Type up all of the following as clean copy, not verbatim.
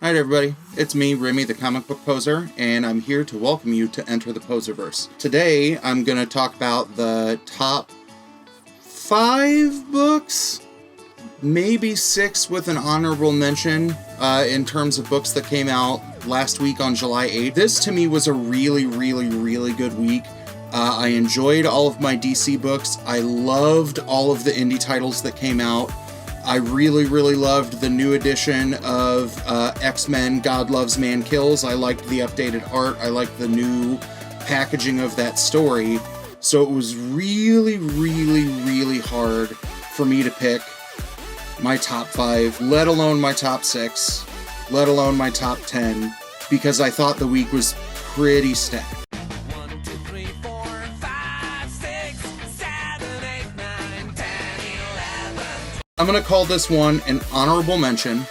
Alright everybody, it's me, Remy the Comic Book Poser, and I'm here to welcome you to Enter the Poserverse. Today, I'm going to talk about the top 5 books, maybe 6 with an honorable mention, in terms of books that came out last week on July 8th. This, to me, was a really good week. I enjoyed all of my DC books. I loved all of the indie titles that came out. I really loved the new edition of X-Men God Loves, Man Kills. I liked the updated art. I liked the new packaging of that story. So it was really hard for me to pick my top 5, let alone my top 6, let alone my top 10, because I thought the week was pretty stacked. I'm going to call this one an honorable mention.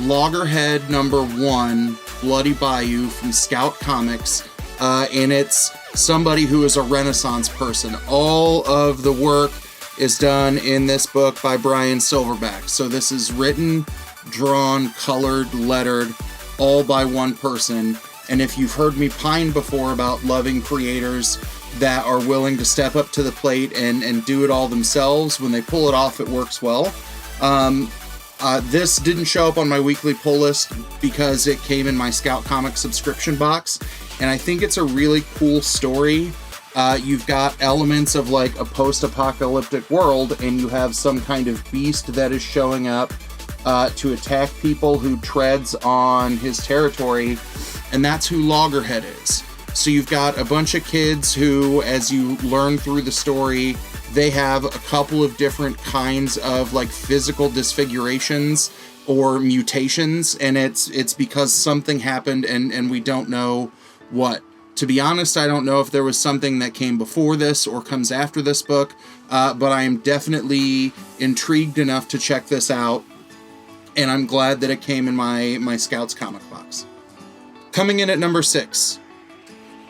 Loggerhead number 1, Bloody Bayou from Scout Comics. And it's somebody who is a Renaissance person. All of the work is done in this book by Brian Silverback. So this is written, drawn, colored, lettered, all by one person. And if you've heard me pine before about loving creators that are willing to step up to the plate and do it all themselves, when they pull it off, it works well. This didn't show up on my weekly pull list because it came in my Scout Comics subscription box, and I think it's a really cool story. You've got elements of like a post-apocalyptic world, and you have some kind of beast that is showing up to attack people who treads on his territory, and that's who Loggerhead is. So you've got a bunch of kids who, as you learn through the story, they have a couple of different kinds of like physical disfigurations or mutations, and it's because something happened and we don't know what. To be honest, I don't know if there was something that came before this or comes after this book, but I am definitely intrigued enough to check this out, and I'm glad that it came in my Scouts comic box. Coming in at number 6.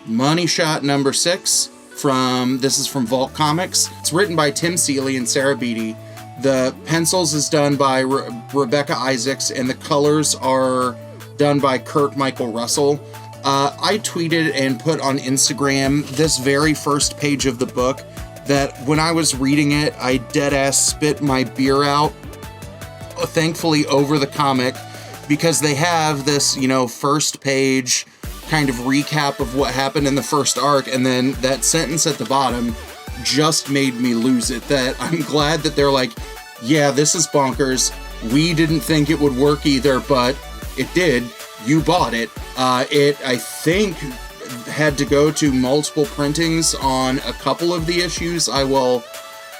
Money Shot number 6 this is from Vault Comics. It's written by Tim Seeley and Sarah Beatty. The pencils is done by Rebecca Isaacs, and the colors are done by Kurt Michael Russell. I tweeted and put on Instagram this very first page of the book that when I was reading it, I deadass spit my beer out, thankfully over the comic, because they have this, first page kind of recap of what happened in the first arc, and then that sentence at the bottom just made me lose it. That I'm glad that they're like, yeah, this is bonkers. We didn't think it would work either, but it did. You bought it. It, I think, had to go to multiple printings on a couple of the issues. I will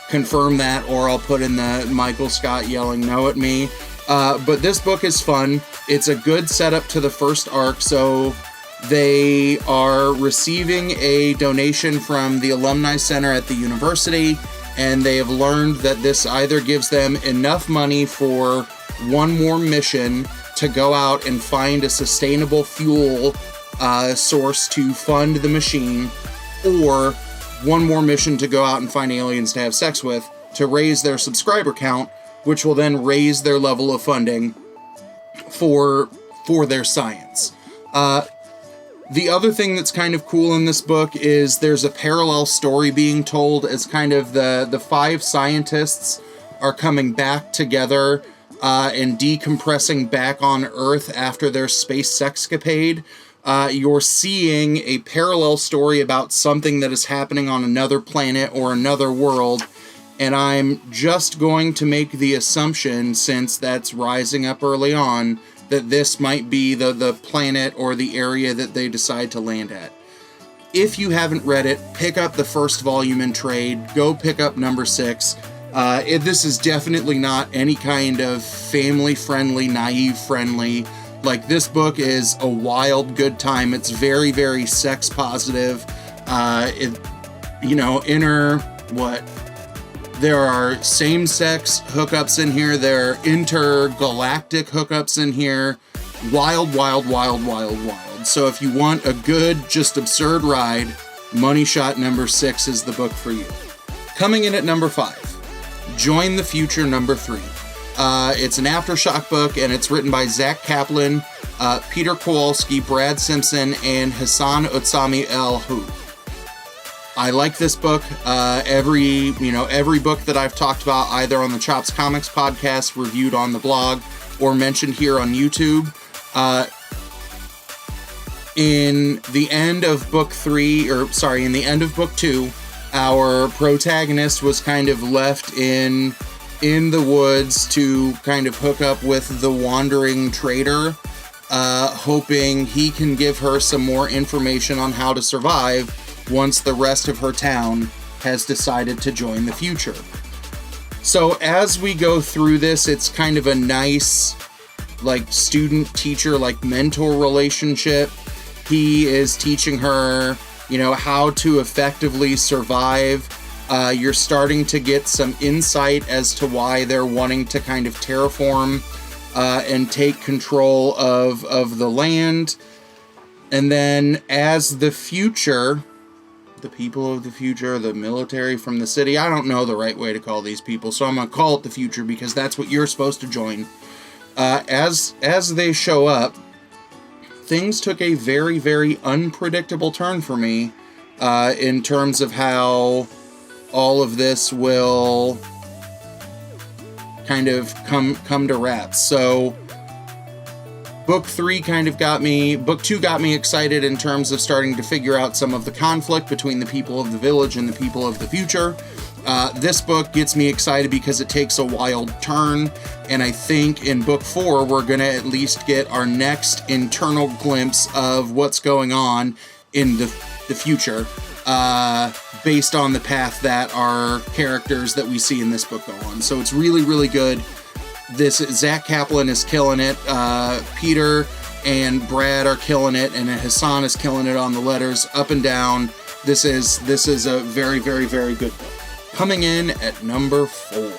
confirm that, or I'll put in the Michael Scott yelling no at me. But this book is fun. It's a good setup to the first arc, so they are receiving a donation from the Alumni Center at the university, and they have learned that this either gives them enough money for one more mission to go out and find a sustainable fuel source to fund the machine, or one more mission to go out and find aliens to have sex with to raise their subscriber count, which will then raise their level of funding for their science. The other thing that's kind of cool in this book is there's a parallel story being told as kind of the 5 scientists are coming back together and decompressing back on Earth after their space sexcapade. You're seeing a parallel story about something that is happening on another planet or another world, and I'm just going to make the assumption, since that's rising up early on, that this might be the planet or the area that they decide to land at. If you haven't read it, pick up the first volume in trade. Go pick up number 6. This is definitely not any kind of family-friendly, naive-friendly. Like, this book is a wild good time. It's very sex-positive. There are same-sex hookups in here. There are intergalactic hookups in here. Wild. So if you want a good, just absurd ride, Money Shot number 6 is the book for you. Coming in at number 5, Join the Future number 3. It's an Aftershock book, and it's written by Zach Kaplan, Peter Kowalski, Brad Simpson, and Hassan Otsami El Hu. I like this book. Every book that I've talked about, either on the Chops Comics podcast, reviewed on the blog, or mentioned here on YouTube. In the end of book 2, our protagonist was kind of left in the woods to kind of hook up with the wandering trader, hoping he can give her some more information on how to survive once the rest of her town has decided to join the future. So as we go through this, it's kind of a nice, like, student-teacher, like, mentor relationship. He is teaching her, how to effectively survive. You're starting to get some insight as to why they're wanting to kind of terraform and take control of the land. And then as the future, the people of the future, the military from the city, I don't know the right way to call these people, so I'm going to call it the future because that's what you're supposed to join. As they show up, things took a very, very unpredictable turn for me in terms of how all of this will kind of come to rats. So book 2 got me excited in terms of starting to figure out some of the conflict between the people of the village and the people of the future. This book gets me excited because it takes a wild turn, and I think in book 4 we're going to at least get our next internal glimpse of what's going on in the future, based on the path that our characters that we see in this book go on. So it's really, really good. Zach Kaplan is killing it. Peter and Brad are killing it, and Hassan is killing it on the letters up and down. This is a very, very, very good book. Coming in at number 4,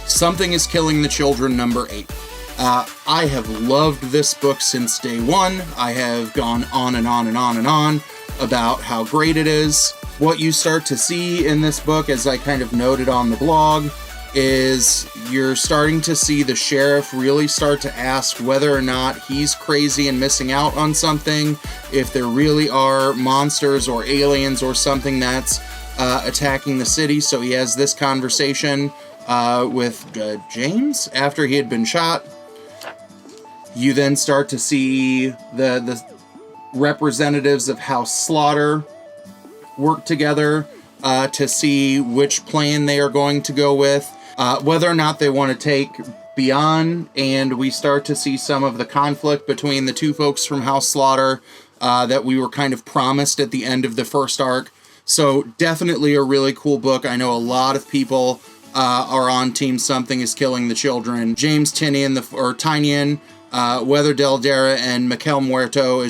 Something is Killing the Children, number 8. I have loved this book since day one. I have gone on and on and on and on about how great it is. What you start to see in this book, as I kind of noted on the blog, is you're starting to see the sheriff really start to ask whether or not he's crazy and missing out on something, if there really are monsters or aliens or something that's attacking the city. So he has this conversation with James after he had been shot. You then start to see the representatives of House Slaughter work together to see which plan they are going to go with, whether or not they want to take Beyond, and we start to see some of the conflict between the two folks from House Slaughter that we were kind of promised at the end of the first arc. So definitely a really cool book. I know a lot of people are on Team Something is Killing the Children. James Tynion, Weather Deldera, and Mikel Muerto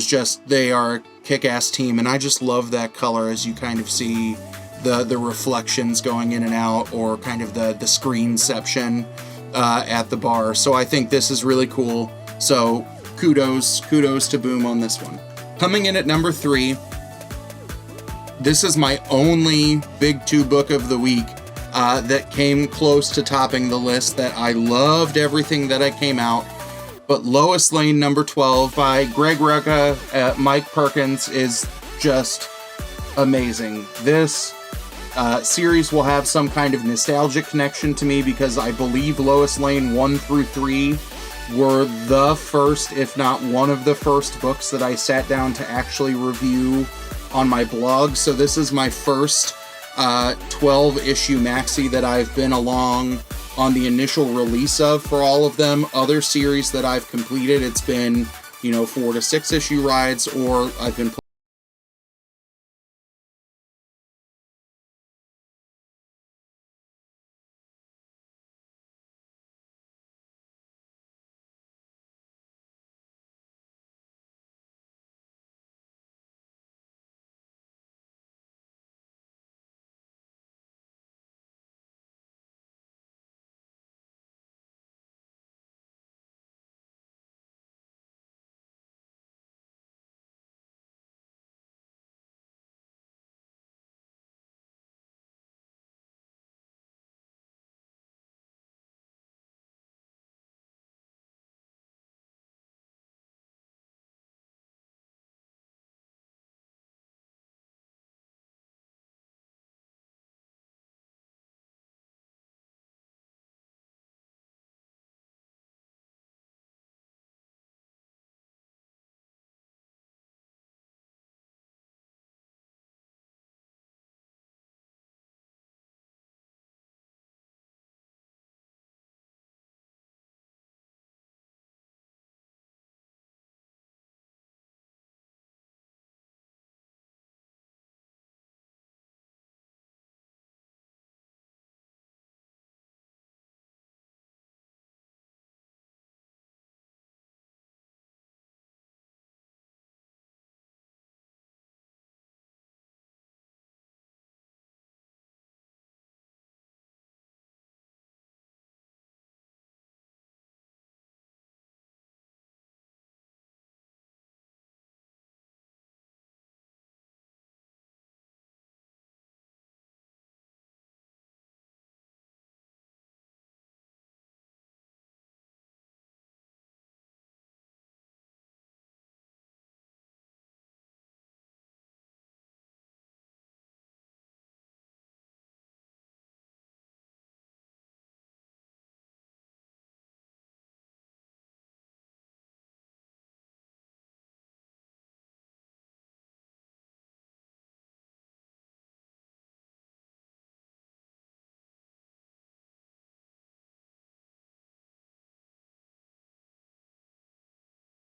they are a kick-ass team, and I just love that color as you kind of see the reflections going in and out, or kind of the screenception at the bar. So I think this is really cool. So kudos to Boom on this one. Coming in at number 3, this is my only Big 2 book of the week that came close to topping the list, that I loved everything that I came out. But Lois Lane, number 12, by Greg Rucka, Mike Perkins, is just amazing. This series will have some kind of nostalgic connection to me because I believe Lois Lane 1 through 3 were the first, if not one of the first books that I sat down to actually review on my blog. So this is my first 12-issue maxi that I've been along on the initial release of for all of them. Other series that I've completed, it's been 4 to 6 issue rides, or I've been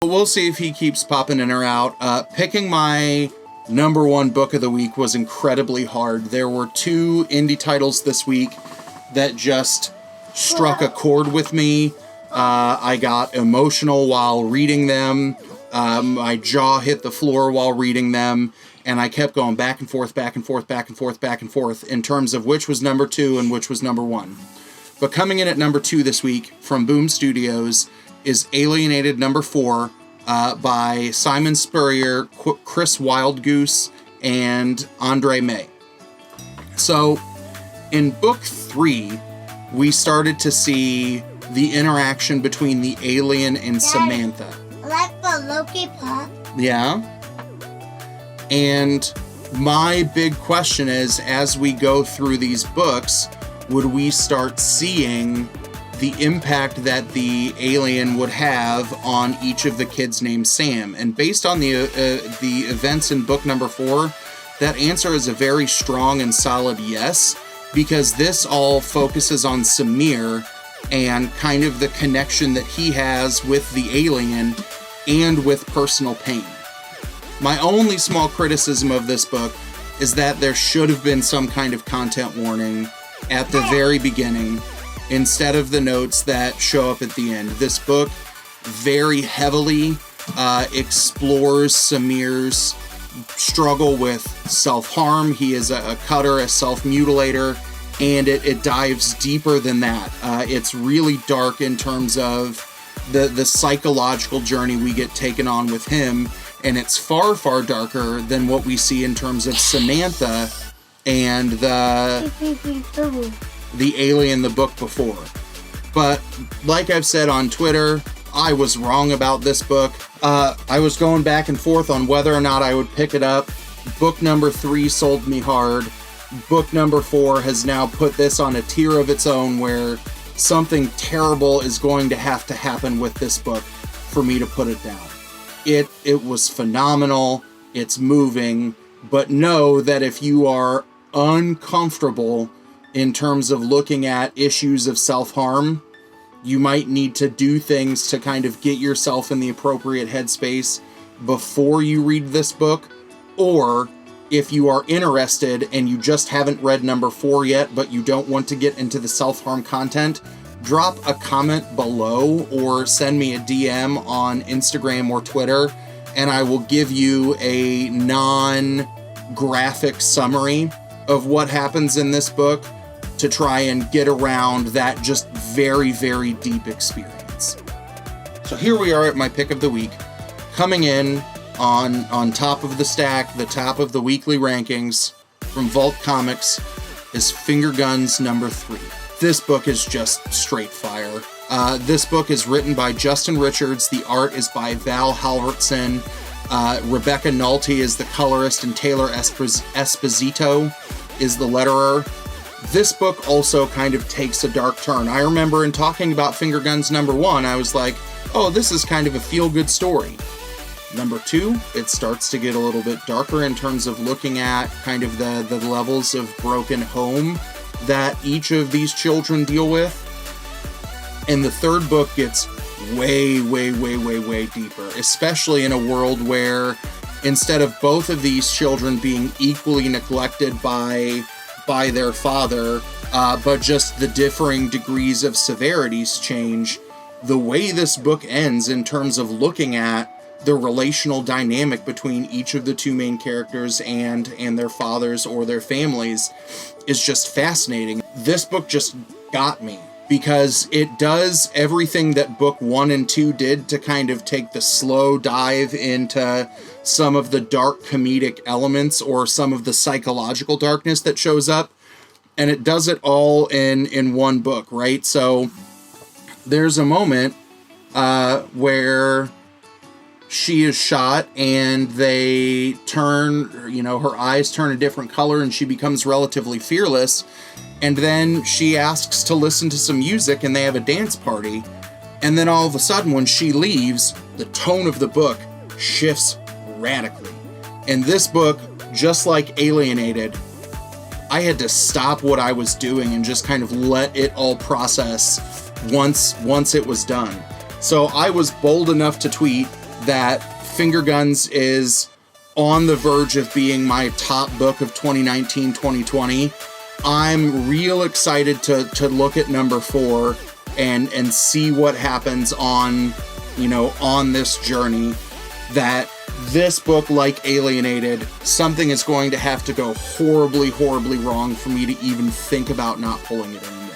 We'll see if he keeps popping in or out. Picking my number one book of the week was incredibly hard. There were 2 indie titles this week that just struck a chord with me. I got emotional while reading them. My jaw hit the floor while reading them. And I kept going back and forth in terms of which was number 2 and which was number 1. But coming in at number 2 this week from Boom Studios is Alienated number 4 by Simon Spurrier, Chris Wildgoose, and Andre May. So in book 3, we started to see the interaction between the alien and Samantha. Like the Loki pop. Yeah. And my big question is, as we go through these books, would we start seeing the impact that the alien would have on each of the kids named Sam? And based on the events in book number 4, that answer is a very strong and solid yes, because this all focuses on Samir and kind of the connection that he has with the alien and with personal pain. My only small criticism of this book is that there should have been some kind of content warning at the very beginning instead of the notes that show up at the end. This book very heavily explores Samir's struggle with self-harm. He is a cutter, a self-mutilator, and it dives deeper than that. It's really dark in terms of the psychological journey we get taken on with him, and it's far, far darker than what we see in terms of Samantha and the alien the book before. But like I've said on Twitter, I was wrong about this book. I was going back and forth on whether or not I would pick it up. Book number 3 sold me hard. Book number 4 has now put this on a tier of its own where something terrible is going to have to happen with this book for me to put it down. It was phenomenal. It's moving. But know that if you are uncomfortable in terms of looking at issues of self-harm, you might need to do things to kind of get yourself in the appropriate headspace before you read this book. Or if you are interested and you just haven't read number 4 yet, but you don't want to get into the self-harm content, drop a comment below or send me a DM on Instagram or Twitter, and I will give you a non-graphic summary of what happens in this book to try and get around that just very, very deep experience. So here we are at my pick of the week. Coming in on top of the stack, the top of the weekly rankings from Vault Comics is Finger Guns number 3. This book is just straight fire. This book is written by Justin Richards. The art is by Val Halvertson. Rebecca Nolte is the colorist, and Taylor Esposito is the letterer. This book also kind of takes a dark turn. I remember in talking about Finger Guns number 1, I was like, oh, this is kind of a feel-good story. Number 2, it starts to get a little bit darker in terms of looking at kind of the levels of broken home that each of these children deal with. And the third book gets way, way, way, way, way deeper, especially in a world where instead of both of these children being equally neglected by their father, but just the differing degrees of severities change, the way this book ends in terms of looking at the relational dynamic between each of the 2 main characters and their fathers or their families is just fascinating. This book just got me because it does everything that book 1 and 2 did to kind of take the slow dive into some of the dark comedic elements or some of the psychological darkness that shows up, and it does it all in one book, right? So there's a moment where she is shot and they turn, her eyes turn a different color and she becomes relatively fearless. And then she asks to listen to some music and they have a dance party. And then all of a sudden when she leaves, the tone of the book shifts radically. And this book, just like Alienated, I had to stop what I was doing and just kind of let it all process once it was done. So I was bold enough to tweet that Finger Guns is on the verge of being my top book of 2019-2020. I'm real excited to look at number 4 and see what happens on this journey. That this book, like Alienated, something is going to have to go horribly, horribly wrong for me to even think about not pulling it anymore.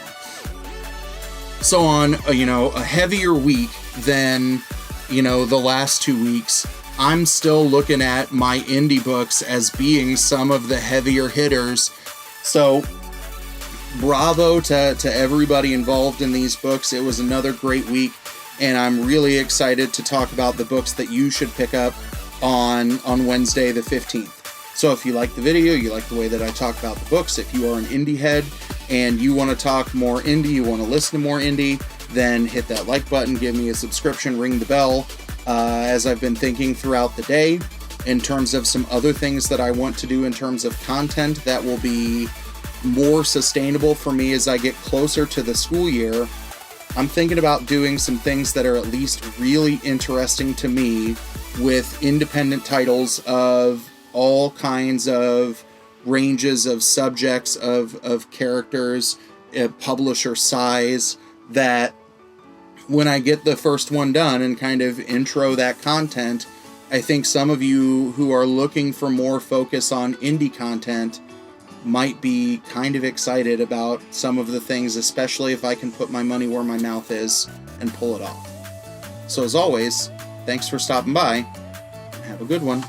So on a heavier week than the last 2 weeks, I'm still looking at my indie books as being some of the heavier hitters. So bravo to everybody involved in these books. It was another great week, and I'm really excited to talk about the books that you should pick up on Wednesday the 15th. So if you like the video, you like the way that I talk about the books, if you are an indie head and you want to talk more indie, you want to listen to more indie, then hit that like button, give me a subscription, ring the bell. As I've been thinking throughout the day in terms of some other things that I want to do in terms of content that will be more sustainable for me as I get closer to the school year, I'm thinking about doing some things that are at least really interesting to me with independent titles of all kinds of ranges of subjects, of characters, publisher size, that when I get the first one done and kind of intro that content, I think some of you who are looking for more focus on indie content might be kind of excited about some of the things, especially if I can put my money where my mouth is and pull it off. So as always, thanks for stopping by. Have a good one.